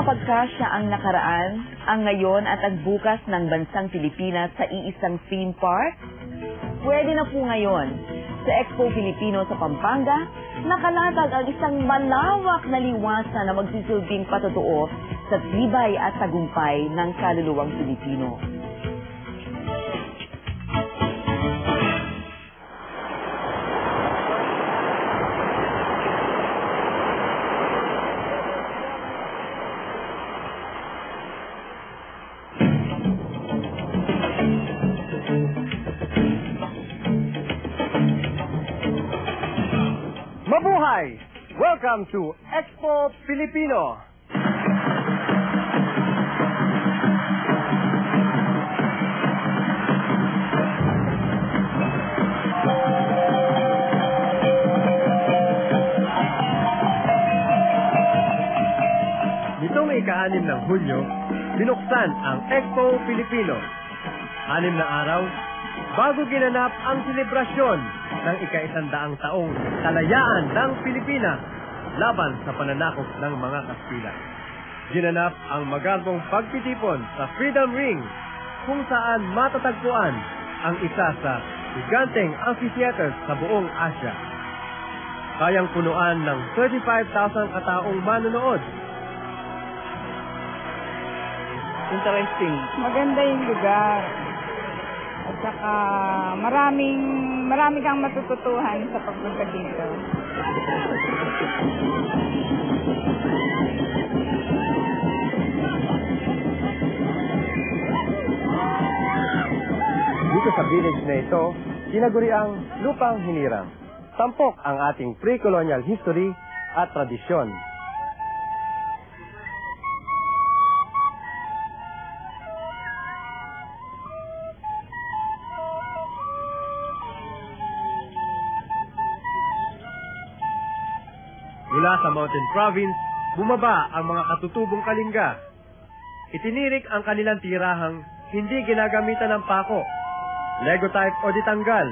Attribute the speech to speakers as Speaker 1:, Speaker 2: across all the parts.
Speaker 1: mapagkasya ang nakaraan, ang ngayon at ang bukas ng bansang Pilipinas sa iisang theme park? Pwede na po ngayon. Sa Expo Filipino sa Pampanga, nakalatag ang isang malawak na liwasan na magsisilbing patotoo sa tibay at tagumpay ng kaluluwang Pilipino.
Speaker 2: Mabuhay! Welcome to Expo Filipino! Nitong ika-6 ng Hulyo, binuksan ang Expo Filipino. 6 na araw bago ginanap ang selebrasyon ng ika-100 taong kalayaan ng Pilipinas laban sa pananakop ng mga Kastila. Ginanap ang magarbong pagtitipon sa Freedom Ring kung saan matatagpuan ang isa sa higanteng amphitheater sa buong Asia. Kayang punuan ng 35,000 kataong manonood. Interesting.
Speaker 3: Maganda yung lugar. At saka marami kang matututuhan sa pagpunta dito.
Speaker 2: Dito sa village na ito, tinaguriang Lupang Hinirang. Tampok ang ating pre-colonial history at tradisyon. Mula sa Mountain Province, bumaba ang mga katutubong Kalinga. Itinirik ang kanilang tirahang hindi ginagamitan ng pako, Lego type o ditanggal.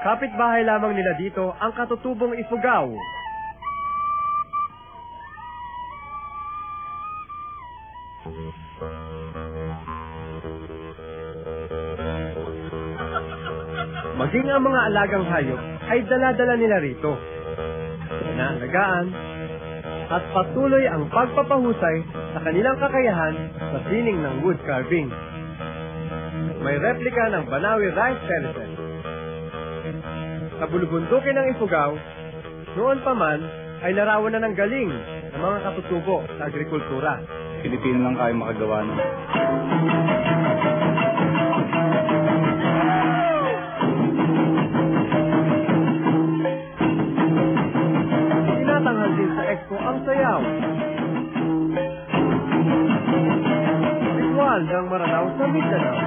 Speaker 2: Kapitbahay lamang nila dito ang katutubong Ifugao. Maging ang mga alagang hayop ay dala-dala nila rito. Inaalagaan at patuloy ang pagpapahusay sa kanilang kakayahan sa sining ng wood carving. May replika ng Banawi rice terraces. Sa bulubundukin ng Ifugao, noon pa man ay larawan na ng galing ng mga katutubo sa agrikultura.
Speaker 4: Pilipino lang kayo makagawa nun.
Speaker 2: Tinatanghal din sa Expo ang sayaw. Ritual ng Maranao sa Mindanao.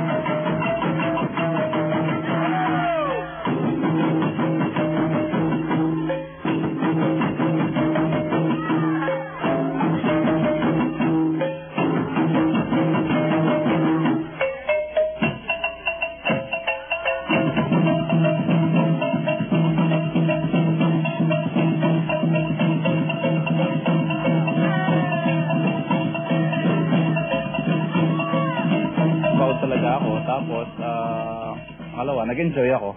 Speaker 4: Talaga ako, tapos pangalawa, nag-enjoy ako.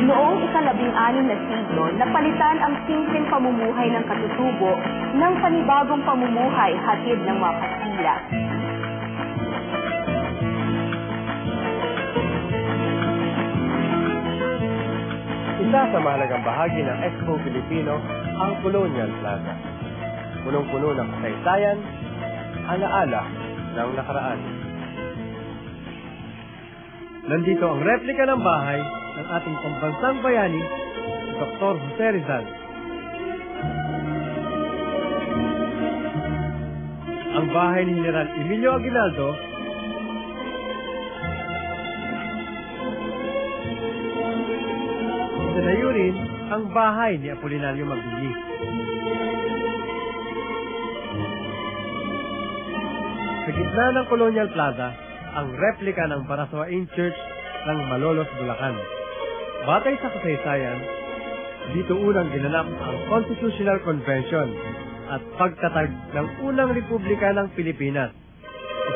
Speaker 5: Noong ika-16 na siglo, napalitan ang simpleng pamumuhay ng katutubo ng panibagong pamumuhay hatid ng mga Kastila.
Speaker 2: Isa sa mahalagang bahagi ng Expo Filipino ang Colonial Plaza. Punong-puno ng kasaysayan, alaala ng nakaraan. Nandito ang replika ng bahay ng ating pambansang bayani, si Dr. Jose Rizal. Ang bahay ni General Emilio Aguinaldo Tinayo rin ang bahay ni Apolinario Mabini. Sa gitna ng Colonial Plaza, ang replika ng Paraswain Church ng Malolos, Bulacan. Batay sa kasaysayan, dito unang ginanap ang Constitutional Convention at pagtatag ng unang Republika ng Pilipinas.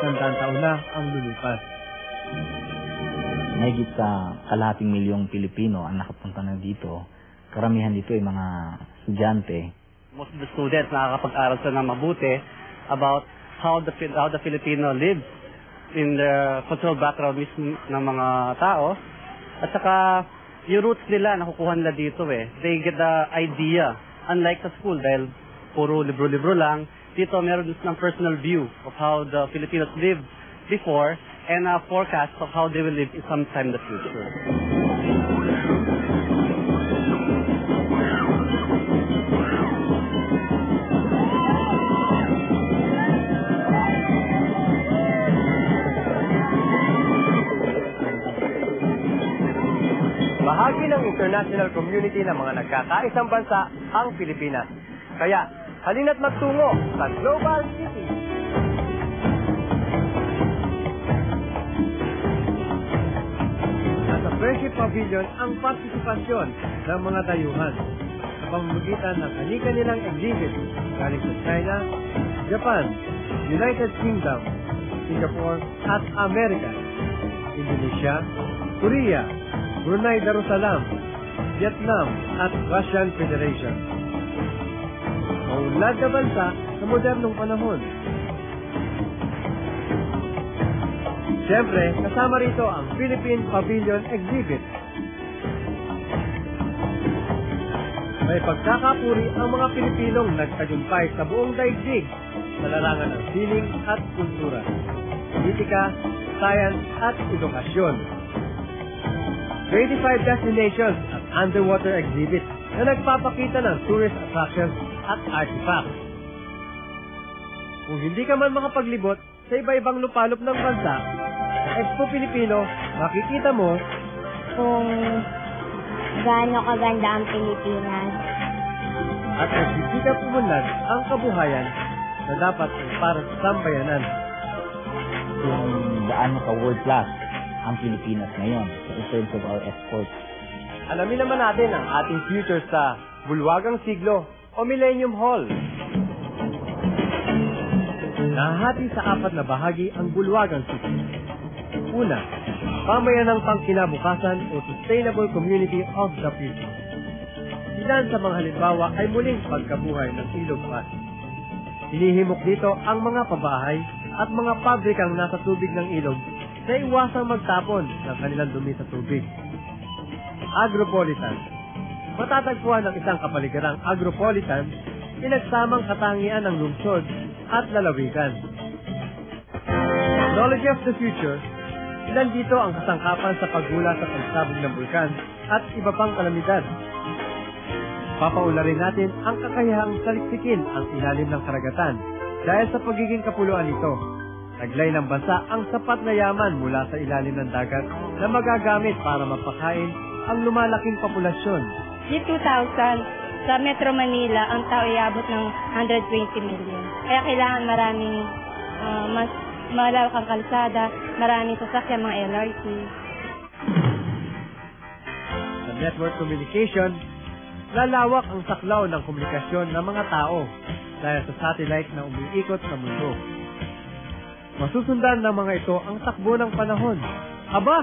Speaker 2: 100 taon na ang lumipas.
Speaker 6: Mahigit sa kalahating milyong Pilipino ang nakapunta na dito. Karamihan dito ay mga estudyante.
Speaker 7: Most of the students nakakapag-aral sila ng mabuti about how the Filipino lives in the cultural background mismo ng mga tao. At saka yung roots nila nakukuha nila dito eh. They get the idea. Unlike sa school dahil puro libro-libro lang, dito meron ng personal view of how the Filipinos lived before and a forecast of how they will live in sometime in the future.
Speaker 2: Bahagi ng international community ng mga nagkakaisang bansa ang Pilipinas. Kaya, halina't magtungo sa Global City. Nasa Friendship Pavilion ang partisipasyon ng mga dayuhan sa pamamagitan ng kani-kanilang exhibit galing sa China, Japan, United Kingdom, Singapore at Amerika, Indonesia, Korea, Brunei Darussalam, Vietnam at Russian Federation. Maunlad na bansa sa modernong panahon. Siyempre, kasama rito ang Philippine Pavilion Exhibit. May pagkakapuri ang mga Pilipinong nagtagumpay sa buong daigdig sa larangan ng sining at kultura, politika, science at edukasyon. 25 destinations at underwater exhibit na nagpapakita ng tourist attractions at artifacts. Kung hindi ka man makapaglibot sa iba-ibang lupalop ng bansa, sa Expo Pilipino, makikita mo
Speaker 8: kung gaano kaganda ang Pilipinas.
Speaker 2: At nagsisikap umunlad ang kabuhayan na dapat ay para sa sambayanan.
Speaker 6: Kung gaano ka world class ang Pilipinas ngayon in terms of our exports.
Speaker 2: Alamin naman natin ang ating future sa Bulwagang Siglo o Millennium Hall. Nahahati sa 4 na bahagi ang Bulwagang Siglo. Una, pamayanang pangkinabukasan o Sustainable Community of the Future. Ilan sa mga halimbawa ay muling pagkabuhay ng ilog Pasig. Hinihimok dito ang mga pabahay at mga pabrikang nasa tubig ng ilog na iwasang magtapon ng kanilang dumi sa tubig. Agropolitan. Matatagpuan ng isang kapaligarang agropolitan, pinagsamang katangian ng lungsod at lalawigan. Technology of the Future. Ilan dito ang kasangkapan sa paghula sa pagsabog ng bulkan at iba pang kalamidad. Papaularin natin ang kakayahang saliksikin ang ilalim ng karagatan dahil sa pagiging kapuluan nito. Taglay ng bansa ang sapat na yaman mula sa ilalim ng dagat na magagamit para mapakain ang lumalaking populasyon.
Speaker 8: Year 2000, sa Metro Manila, ang tao ay abot ng 120 million. Kaya kailangan maraming mas malawak ang kalsada, maraming sasakyan, mga LRT.
Speaker 2: Sa network communication, lalawak ang saklaw ng komunikasyon ng mga tao dahil sa satellite na umiikot sa mundo. Masusundan ng mga ito ang takbo ng panahon. Aba,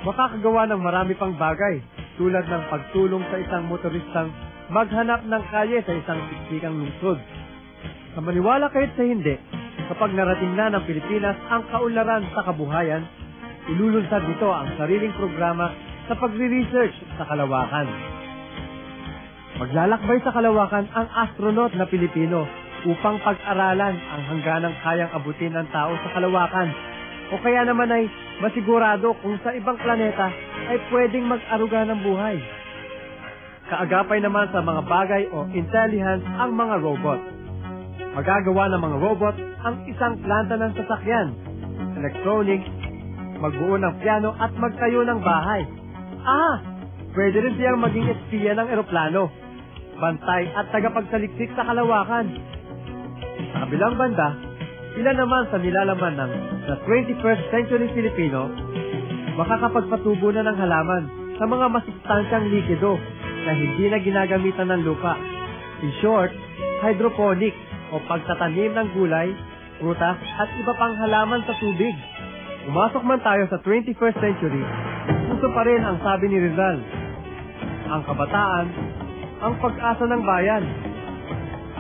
Speaker 2: makakagawa ng marami pang bagay tulad ng pagtulong sa isang motoristang maghanap ng kalye sa isang siksikang lungsod. Sa maniwala kahit sa hindi, kapag narating na ng Pilipinas ang kaunlaran sa kabuhayan, ilulunsad nito ang sariling programa sa pagre-research sa kalawakan. Maglalakbay sa kalawakan ang astronaut na Pilipino upang pag-aralan ang hangganang kayang abutin ng tao sa kalawakan o kaya naman ay masigurado kung sa ibang planeta ay pwedeng mag-aruga ng buhay. Kaagapay naman sa mga bagay o intelligence ang mga robot. Magagawa ng mga robot ang isang planta ng sasakyan, electronics, magbuo ng piano at magtayo ng bahay. Pwede rin siyang maging espiya ng eroplano, bantay at tagapagsaliksik sa kalawakan. Sa kabilang banda, ilan naman sa nilalaman ng 21st century Filipino makakapagpatubo na ng halaman sa sa mga masustansyang likido na hindi na ginagamitan ng lupa. In short, hydroponics o pagtatanim ng gulay, prutas at iba pang halaman sa tubig. Pumasok man tayo sa 21st century, gusto pa rin ang sabi ni Rizal. Ang kabataan, ang pag-asa ng bayan.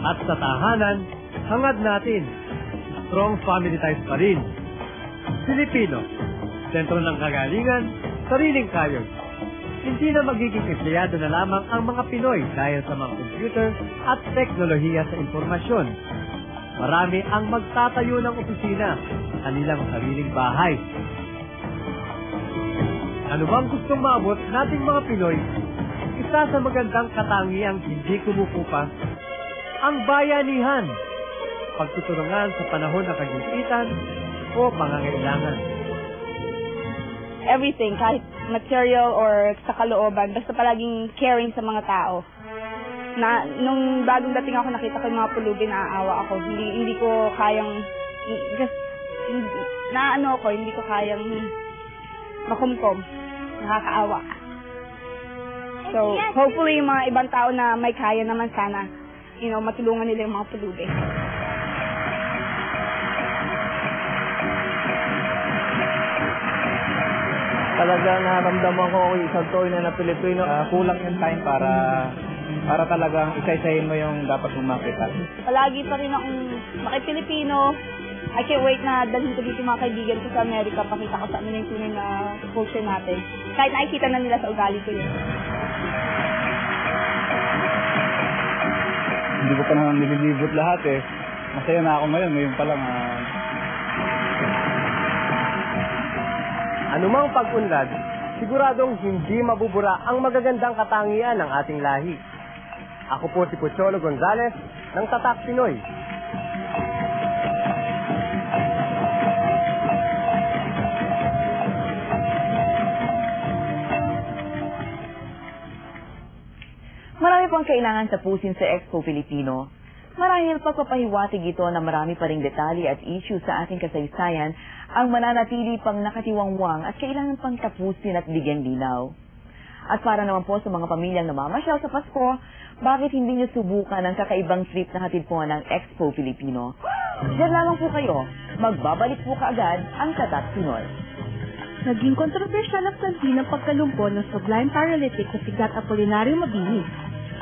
Speaker 2: At sa tahanan, hangad natin. Strong family ties pa rin. Filipino, sentro ng kagalingan, sariling kayod. Hindi na magiging empleyado na lamang ang mga Pinoy dahil sa mga computer at teknolohiya sa impormasyon. Marami ang magtatayo ng opisina sa kanilang sariling bahay. Ano bang gustong maabot nating mga Pinoy? Isa sa magandang katangiang hindi kumukupas, ang bayanihan, pagtutulungan sa panahon ng kagipitan o pangangailangan.
Speaker 3: Everything, kahit material or sa kalooban, basta palaging caring sa mga tao. Na nung bagong dating ako, nakita ko yung mga pulubi, naaawa ako. Hindi ko kayang hindi ko kayang makumkom. Nakakaawa. So, hopefully yung mga ibang tao na may kaya naman sana, matulungan nila yung mga pulubi.
Speaker 6: Talagang naramdaman ko ako isang toy na Pilipino. Kulang yung time para talagang isa-isahin mo yung dapat mong makita.
Speaker 3: Palagi pa rin akong maki-Pilipino. I can't wait na dalhin ko dito mga kaibigan ko sa Amerika. Pakita ko sa amin yung tunay na culture natin. Kahit nakikita na nila sa ugali ko yun.
Speaker 4: Hindi ko pa naman nililibot lahat eh. Masaya na ako ngayon pa lang.
Speaker 2: Anumang pag-unlad, siguradong hindi mabubura ang magagandang katangian ng ating lahi. Ako po si Pocholo Gonzales ng Tatak Pinoy.
Speaker 1: Marami pang kailangan tapusin sa Expo Filipino. Marahil pagpapahiwatig ito na marami pa ring detalye at issue sa ating kasaysayan ang mananatili pang nakatiwangwang at kailangan pang tapusin at bigyan linaw. At para naman po sa mga pamilyang namamasyal sa Pasko, bakit hindi niyo subukan ang kakaibang trip na hatid po ng Expo Filipino? Diyan lamang po kayo, magbabalik po kaagad ang Tatak Pinoy.
Speaker 5: Naging kontrobersyal ang sanhin ng pagkalumpo ng sublime paralytic na si Gat Apolinario Mabini.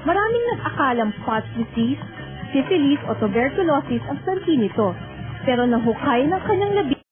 Speaker 5: Maraming nag-akalang Pots disease, syphilis o tuberculosis ang sanhin nito, pero nahukay ng kanyang labi